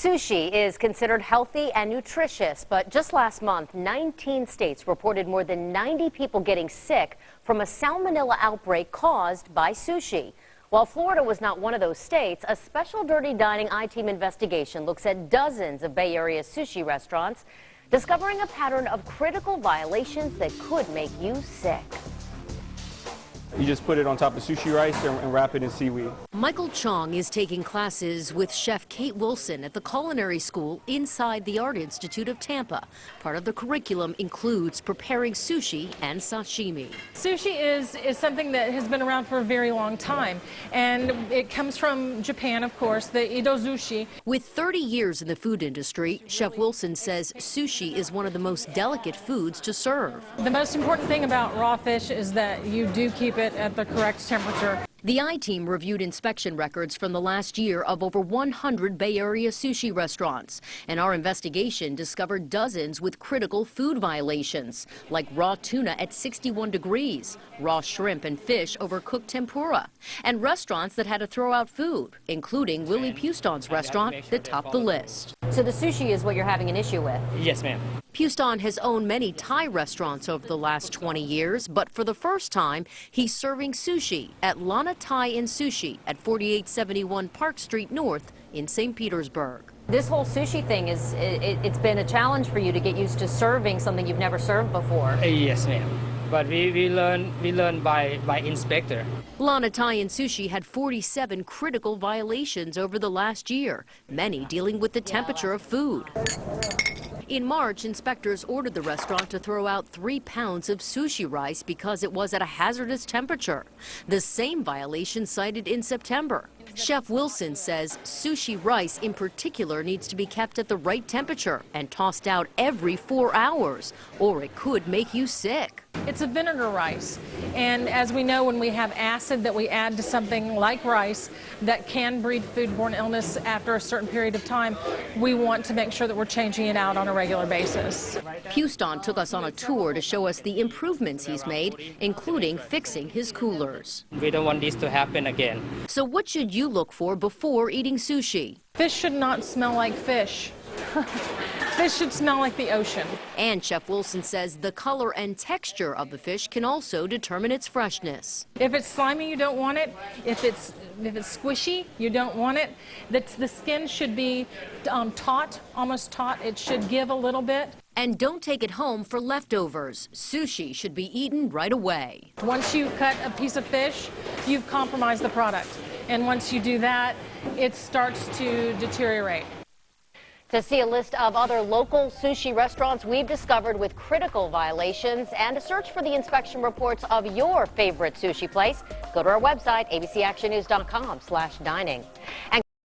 Sushi is considered healthy and nutritious, but just last month, 19 states reported more than 90 people getting sick from a salmonella outbreak caused by sushi. While Florida was not one of those states, a special Dirty Dining I-Team investigation looks at dozens of Bay Area sushi restaurants, discovering a pattern of critical violations that could make you sick. You just put it on top of sushi rice and wrap it in seaweed. Michael Chong is taking classes with Chef Kate Wilson at the culinary school inside the Art Institute of Tampa. Part of the curriculum includes preparing sushi and sashimi. Sushi is something that has been around for a very long time, and it comes from Japan, of course, the Edozushi. With 30 years in the food industry, Chef Wilson says sushi is one of the most delicate foods to serve. The most important thing about raw fish is that you do keep it at the correct temperature. The I-Team reviewed inspection records from the last year of over 100 Bay Area sushi restaurants, and our investigation discovered dozens with critical food violations, like raw tuna at 61 degrees, raw shrimp and fish over cooked tempura, and restaurants that had to throw out food, including Willie Puston's restaurant that topped the list. So the sushi is what you're having an issue with? Yes, ma'am. Puston has owned many Thai restaurants over the last 20 years, but for the first time, he's serving sushi at Lana Thai and Sushi at 4871 Park Street North in St. Petersburg. This whole sushi thing it's been a challenge for you to get used to serving something you've never served before. Yes, ma'am. But we learn by inspector. Lana Thai and Sushi had 47 critical violations over the last year, many dealing with the temperature of food. In March, inspectors ordered the restaurant to throw out 3 pounds of sushi rice because it was at a hazardous temperature. The same violation cited in September. Chef Wilson says sushi rice in particular needs to be kept at the right temperature and tossed out every 4 hours, or it could make you sick. It's a vinegar rice, and as we know, when we have acid that we add to something like rice that can breed foodborne illness after a certain period of time, we want to make sure that we're changing it out on a regular basis. Puston took us on a tour to show us the improvements he's made, including fixing his coolers. We don't want this to happen again. So what should you look for before eating sushi? Fish should not smell like fish. Fish should smell like the ocean. And Chef Wilson says the color and texture of the fish can also determine its freshness. If it's slimy, you don't want it. If it's squishy, you don't want it. The skin should be taut, almost taut. It should give a little bit. And don't take it home for leftovers. Sushi should be eaten right away. Once you cut a piece of fish, you've compromised the product. And once you do that, it starts to deteriorate. To see a list of other local sushi restaurants we've discovered with critical violations and to search for the inspection reports of your favorite sushi place, go to our website, abcactionnews.com/dining.